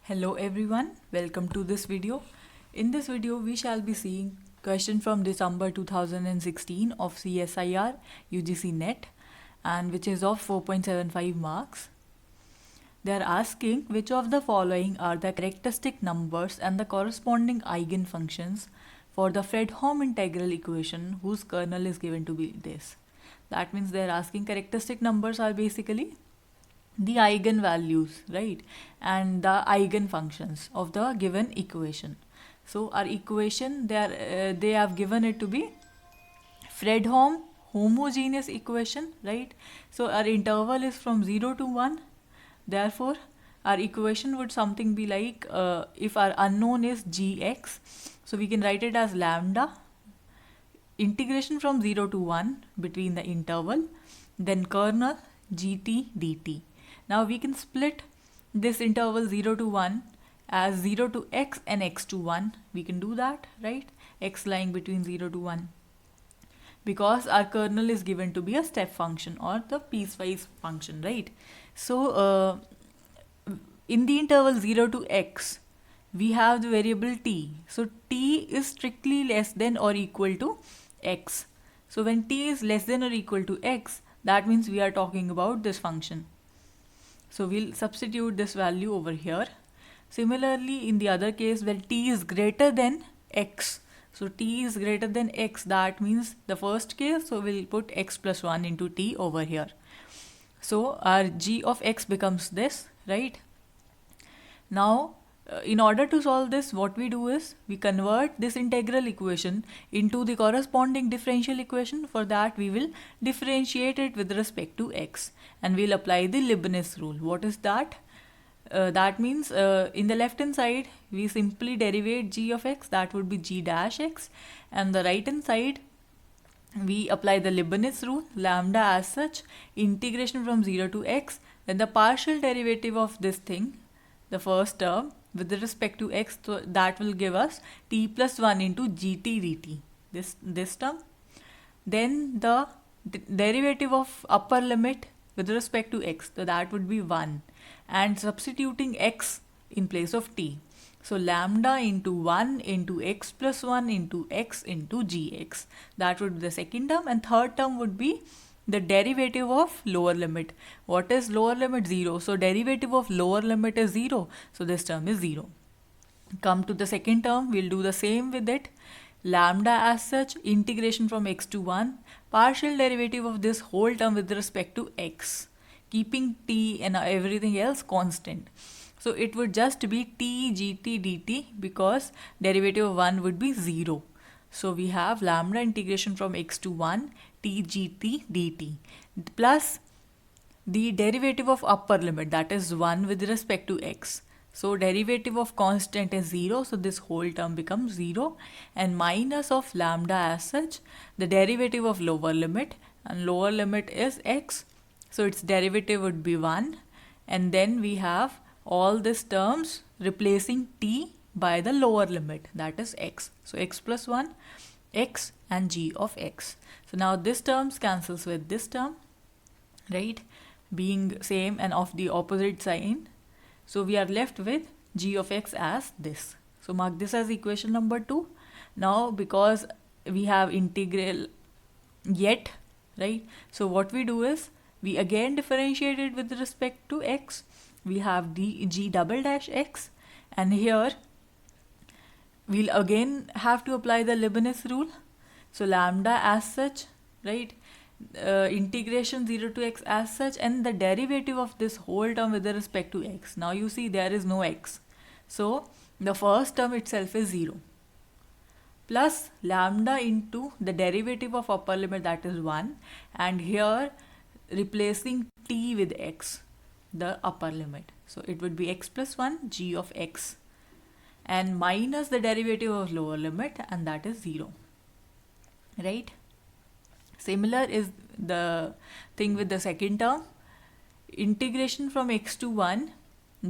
Hello everyone, welcome to this video. In this video, we shall be seeing question from December 2016 of CSIR UGC NET and which is of 4.75 marks. They are asking which of the following are the characteristic numbers and the corresponding eigenfunctions for the Fredholm integral equation whose kernel is given to be this. That means they are asking characteristic numbers are basically the eigenvalues, right, and the eigenfunctions of the given equation. So our equation, they have given it to be Fredholm homogeneous equation, right? So our interval is from 0 to 1. Therefore our equation would something be like, if our unknown is gx, so we can write it as lambda integration from 0 to 1 between the interval, then kernel gt dt. Now we can split this interval 0 to 1 as 0 to x and x to 1. We can do that, right? X lying between 0 to 1. Because our kernel is given to be a step function or the piecewise function, right? So in the interval 0 to x, we have the variable t. So t is strictly less than or equal to x. So when t is less than or equal to x, that means we are talking about this function. So we'll substitute this value over here. Similarly, in the other case where t is greater than x, so t is greater than x, that means the first case, so we'll put x plus 1 into t over here. So our g of x becomes this, right? Now, in order to solve this, what we do is we convert this integral equation into the corresponding differential equation. For that, we will differentiate it with respect to x and we'll apply the Leibniz rule. What is that? That means in the left hand side, we simply derivate g of x, that would be g dash x, and the right hand side, we apply the Leibniz rule, lambda as such, integration from 0 to x, then the partial derivative of this thing, the first term, with respect to x, so that will give us t plus 1 into gt dt, this term. Then the derivative of upper limit with respect to x, so that would be 1, and substituting x in place of t. So lambda into 1 into x plus 1 into x into gx, that would be the second term, and third term would be the derivative of lower limit. What is lower limit? 0. So derivative of lower limit is 0. So this term is 0. Come to the second term, we'll do the same with it. Lambda as such, integration from x to 1, partial derivative of this whole term with respect to x, keeping t and everything else constant. So it would just be t gt dt because derivative of 1 would be 0. So we have lambda integration from x to 1 t gt dt plus the derivative of upper limit, that is 1 with respect to x. So derivative of constant is 0, so this whole term becomes 0, and minus of lambda as such, the derivative of lower limit, and lower limit is x, so its derivative would be 1, and then we have all these terms replacing t by the lower limit, that is x. So x plus 1, x and g of x. So now this terms cancels with this term, right, being same and of the opposite sign. So we are left with g of x as this. So mark this as equation number 2. Now because we have integral yet, right, so what we do is we again differentiate it with respect to x. We have d g double dash x, and here we'll again have to apply the Leibniz rule. So lambda as such, right, integration 0 to x as such, and the derivative of this whole term with respect to x. Now you see there is no x, so the first term itself is 0, plus lambda into the derivative of upper limit, that is 1, and here replacing t with x, the upper limit. So it would be x plus 1 g of x, and minus the derivative of lower limit, and that is 0, right? Similar is the thing with the second term. Integration from x to 1,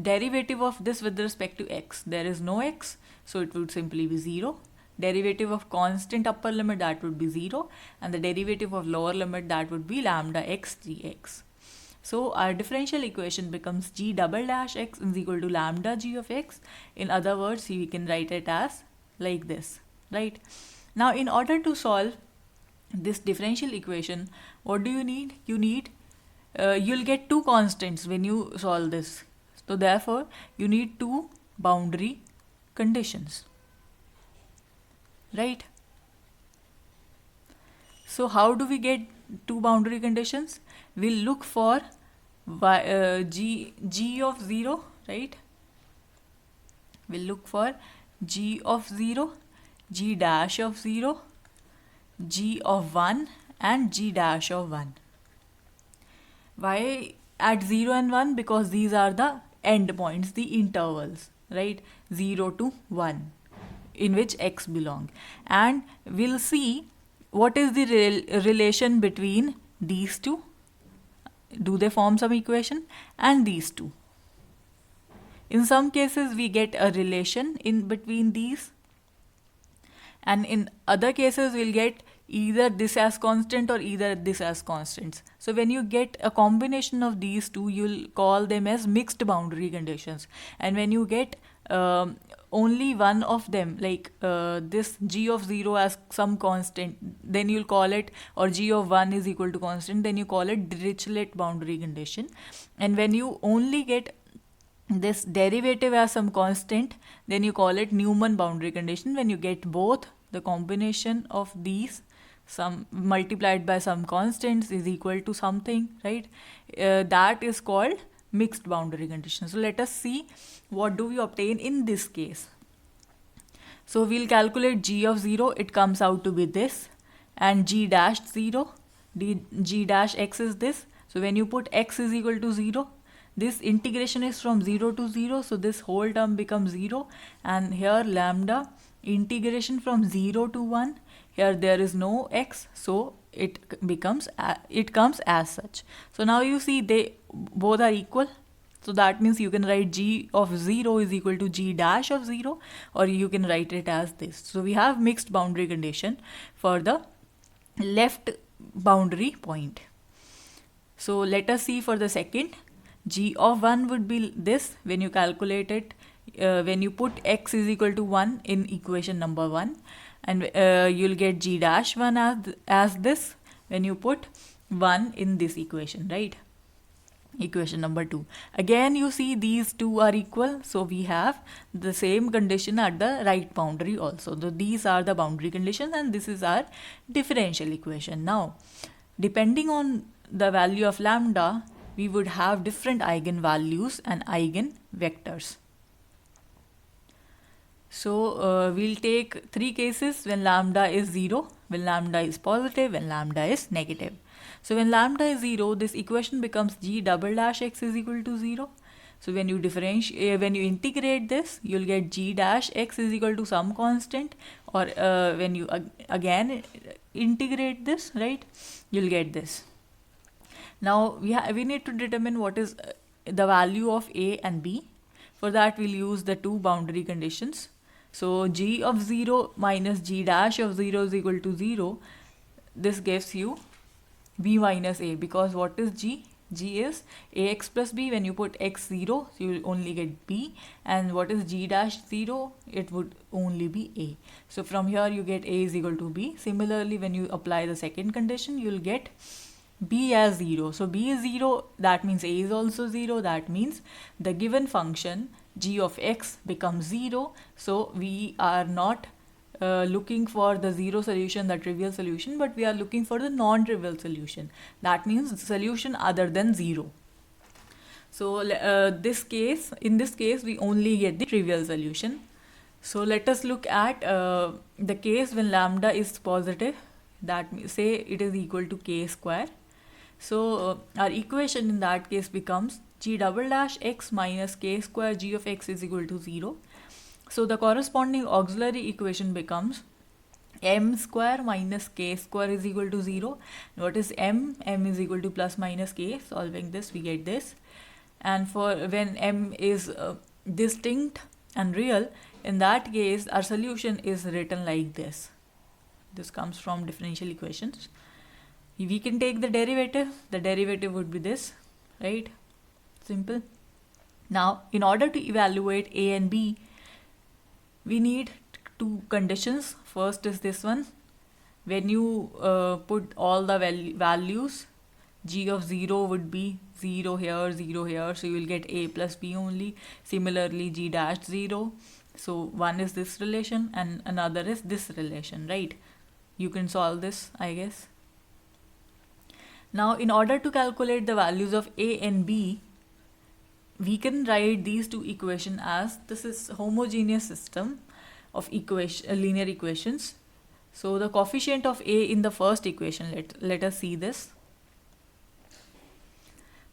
derivative of this with respect to x, there is no x, so it would simply be 0. Derivative of constant upper limit, that would be 0, and the derivative of lower limit, that would be lambda x dx. So our differential equation becomes g double dash x is equal to lambda g of x. In other words, we can write it as like this, right? Now in order to solve this differential equation, what do you need? You'll get two constants when you solve this. So therefore, you need two boundary conditions, right? So how do we get two boundary conditions? We'll look for g of 0, right? We'll look for g of 0, g dash of 0, g of 1 and g dash of 1. Why at 0 and 1? Because these are the end points, the intervals, right? 0 to 1 in which x belong. And we'll see what is the relation between these two. Do they form some equation? And these two. In some cases we get a relation in between these, and in other cases we'll get either this as constant or either this as constants. So when you get a combination of these two, you'll call them as mixed boundary conditions. And when you get only one of them, like this g of 0 as some constant, then you'll call it, or g of 1 is equal to constant, then you call it Dirichlet boundary condition. And when you only get this derivative as some constant, then you call it Newman boundary condition. When you get both, the combination of these, some multiplied by some constants, is equal to something, right? That is called mixed boundary condition. So let us see what do we obtain in this case. So we'll calculate g of 0. It comes out to be this, and g dash 0, g dash x is this. So when you put x is equal to 0, this integration is from 0 to 0, so this whole term becomes 0. And here lambda integration from 0 to 1, here there is no x, so it comes as such. So now you see they both are equal. So that means you can write g of 0 is equal to g dash of 0, or you can write it as this. So we have mixed boundary condition for the left boundary point. So let us see for the second. G of 1 would be this. When you calculate it, when you put x is equal to 1 in equation number 1, and you'll get g dash 1 as this when you put 1 in this equation, right? Equation number 2. Again you see these two are equal, so we have the same condition at the right boundary also. So these are the boundary conditions, and this is our differential equation. Now depending on the value of lambda, we would have different eigenvalues and eigenvectors. So we'll take three cases: when lambda is 0, when lambda is positive, when lambda is negative. So when lambda is 0, this equation becomes g double dash x is equal to 0. So when you integrate this, you'll get g dash x is equal to some constant, or when you again integrate this, right, you'll get this. Now we need to determine what is the value of a and b. For that we'll use the two boundary conditions. So g of 0 minus g dash of 0 is equal to 0. This gives you b minus a, because what is g? G is ax plus b. When you put x 0, you will only get b. And what is g dash 0? It would only be a. So from here you get a is equal to b. Similarly, when you apply the second condition, you will get b as 0. So b is 0, that means a is also 0. That means the given function g of x becomes 0. So we are not looking for the 0 solution, the trivial solution, but we are looking for the non-trivial solution. That means the solution other than 0. So in this case we only get the trivial solution. So let us look at the case when lambda is positive. That say it is equal to k square. So our equation in that case becomes g double dash x minus k square g of x is equal to 0. So the corresponding auxiliary equation becomes m square minus k square is equal to 0. What is m? M is equal to plus minus k. Solving this, we get this. And for when m is distinct and real, in that case our solution is written like this. This comes from differential equations. We can take the derivative. The derivative would be this. right? Simple. Now, in order to evaluate A and B, we need two conditions. First is this one. When you put all the values, g of 0 would be 0 here, 0 here, so you will get A plus B only. Similarly, g dash 0. So one is this relation and another is this relation, right? You can solve this, I guess. Now, in order to calculate the values of A and B, we can write these two equations as this is homogeneous system of linear equations. So the coefficient of A in the first equation, let us see this.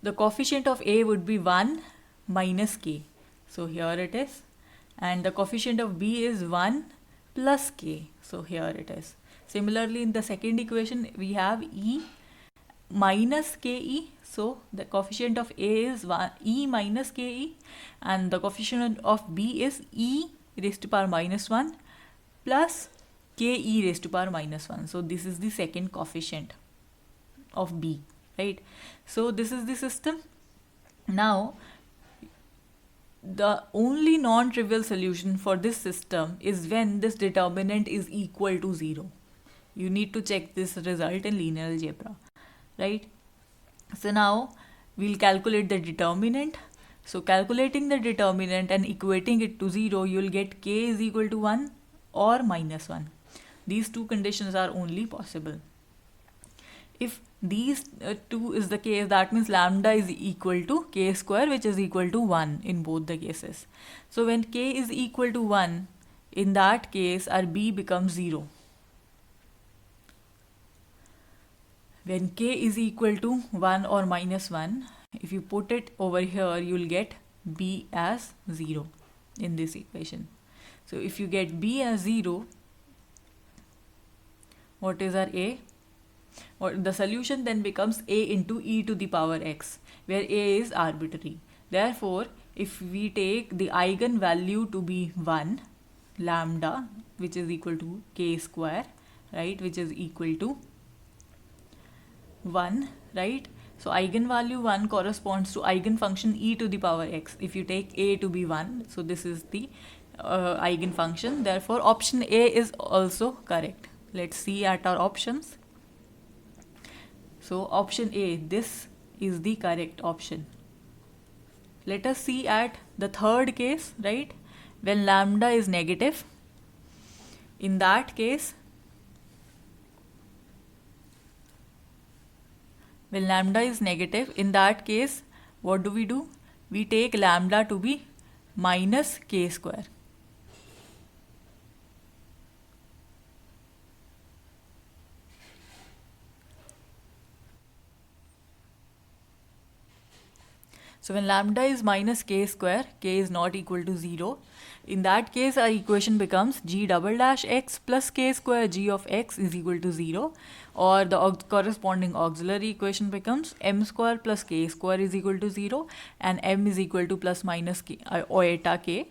The coefficient of A would be 1 minus k. So here it is. And the coefficient of B is 1 plus k. So here it is. Similarly, in the second equation, we have E minus ke. So the coefficient of A is E minus ke. And the coefficient of B is E raised to power minus 1 plus k e raised to power minus 1. So this is the second coefficient of B, right? So this is the system. Now, the only non-trivial solution for this system is when this determinant is equal to 0. You need to check this result in linear algebra, right? So now we'll calculate the determinant. So calculating the determinant and equating it to 0, you'll get k is equal to 1 or minus 1. These two conditions are only possible. If these two is the case, that means lambda is equal to k square, which is equal to 1 in both the cases. So when k is equal to 1, in that case our b becomes 0. When k is equal to 1 or minus 1, if you put it over here, you will get b as 0 in this equation. So if you get b as 0, what is our a? Or the solution then becomes a into e to the power x, where a is arbitrary. Therefore, if we take the eigenvalue to be 1, lambda, which is equal to k square, right, which is equal to 1, right? So eigenvalue 1 corresponds to eigenfunction e to the power x. If you take a to be 1, so this is the eigenfunction. Therefore, option A is also correct. Let's see at our options. So option A, this is the correct option. Let us see at the third case, right? When lambda is negative, in that case, when lambda is negative, in that case, what do? We take lambda to be minus k square. So when lambda is minus k square, k is not equal to 0. In that case, our equation becomes g double dash x plus k square g of x is equal to 0. Or the corresponding auxiliary equation becomes m square plus k square is equal to 0. And m is equal to plus minus k, eta k.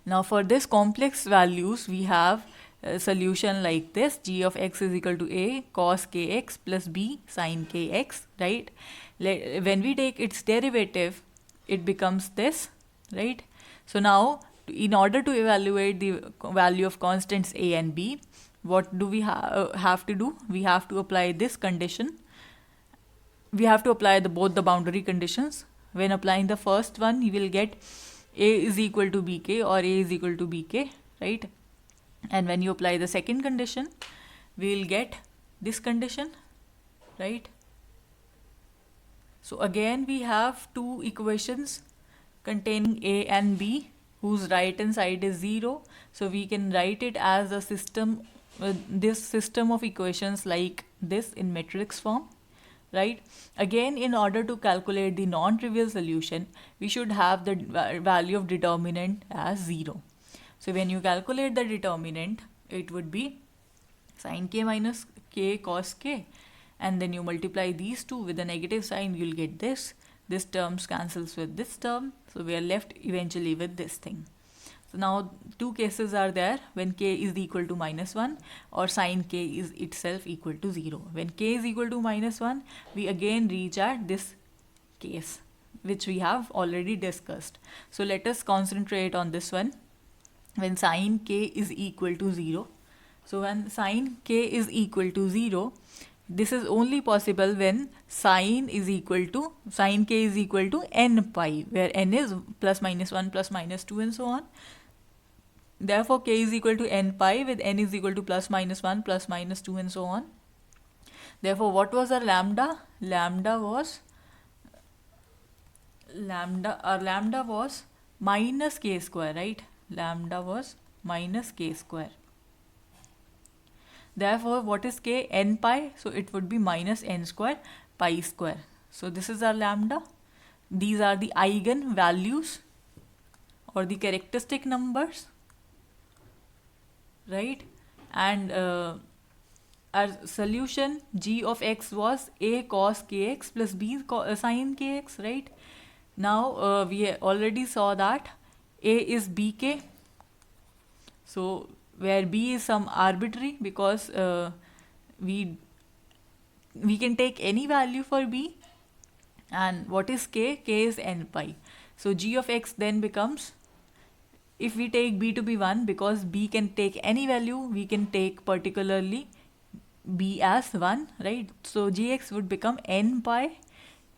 Now for this complex values, we have a solution like this. G of x is equal to a cos kx plus b sin kx, right? When we take its derivative, it becomes this, right? So now, in order to evaluate the value of constants a and b, what do we have to do? We have to apply this condition. We have to apply both the boundary conditions. When applying the first one, you will get a is equal to bk or a is equal to bk, right? And when you apply the second condition, we will get this condition, right? So again, we have two equations containing a and b, whose right hand side is 0. So we can write it as a system, this system of equations like this in matrix form, right? Again, in order to calculate the non-trivial solution, we should have the value of determinant as 0. So when you calculate the determinant, it would be sin k minus k cos k. And then you multiply these two with a negative sign, you'll get this. This term cancels with this term. So we are left eventually with this thing. So now two cases are there when k is equal to minus 1 or sin k is itself equal to 0. When k is equal to minus 1, we again reach at this case, which we have already discussed. So let us concentrate on this one. When sine k is equal to 0. So when sine k is equal to 0, this is only possible when sine k is equal to n pi, where n is plus minus 1 plus minus 2 and so on. Therefore k is equal to n pi with n is equal to plus minus 1 plus minus 2 and so on. Therefore what was our lambda? Lambda was minus k square, right? Lambda was minus k square. Therefore what is k? N pi, so it would be minus n square pi square. So this is our lambda. These are the eigen values or the characteristic numbers, right? And our solution g of x was a cos kx plus b sin kx, right? Now we already saw that a is bk, so where b is some arbitrary, because we can take any value for b. And what is k? K is n pi. So g of x then becomes, if we take b to be 1, because b can take any value, we can take particularly b as 1, right? So gx would become n pi,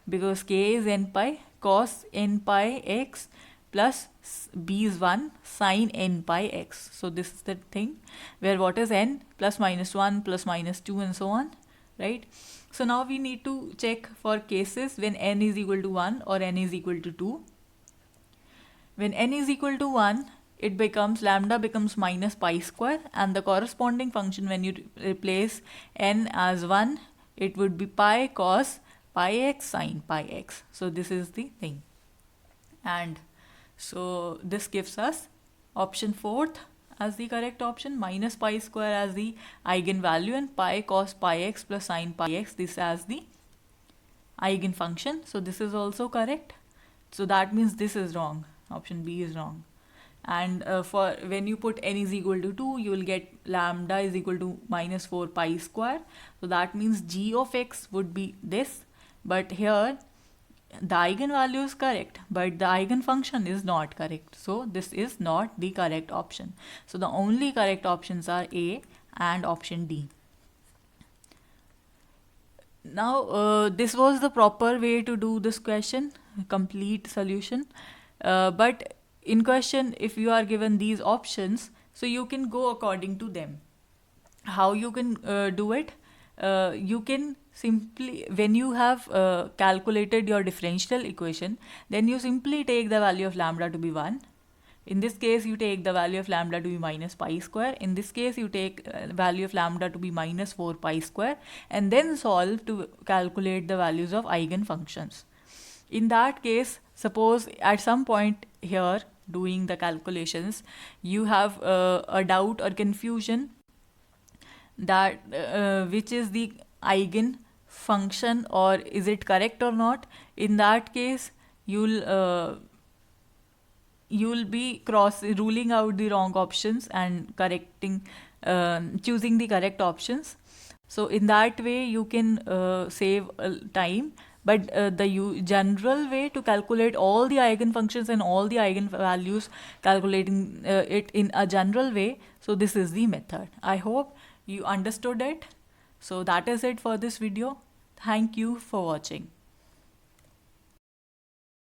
because k is n pi, cos n pi x plus b is 1 sin n pi x. So this is the thing where what is n? Plus minus 1 plus minus 2 and so on, right? So now we need to check for cases when n is equal to 1 or n is equal to 2. When n is equal to 1, it becomes, lambda becomes minus pi square, and the corresponding function when you replace n as 1, it would be pi cos pi x sin pi x. So this is the thing. And so this gives us option 4th as the correct option, minus pi square as the eigenvalue and pi cos pi x plus sin pi x, this as the eigenfunction. So this is also correct. So that means this is wrong. Option B is wrong. And for when you put n is equal to 2, you will get lambda is equal to minus 4 pi square. So that means g of x would be this. But here the eigenvalue is correct, but the eigenfunction is not correct. So this is not the correct option. So the only correct options are A and option D. Now this was the proper way to do this question, complete solution. But in question, if you are given these options, so you can go according to them. How you can do it? You can simply, when you have calculated your differential equation, then you simply take the value of lambda to be 1. In this case, you take the value of lambda to be minus pi square. In this case, you take value of lambda to be minus 4 pi square, and then solve to calculate the values of eigenfunctions. In that case, suppose at some point here doing the calculations, you have a doubt or confusion that which is the eigen function or is it correct or not. In that case, you'll be ruling out the wrong options and correcting, choosing the correct options. So in that way you can save time. But the general way to calculate all the eigenfunctions and all the eigenvalues, calculating it in a general way, so this is the method. I hope you understood it. So that is it for this video. Thank you for watching.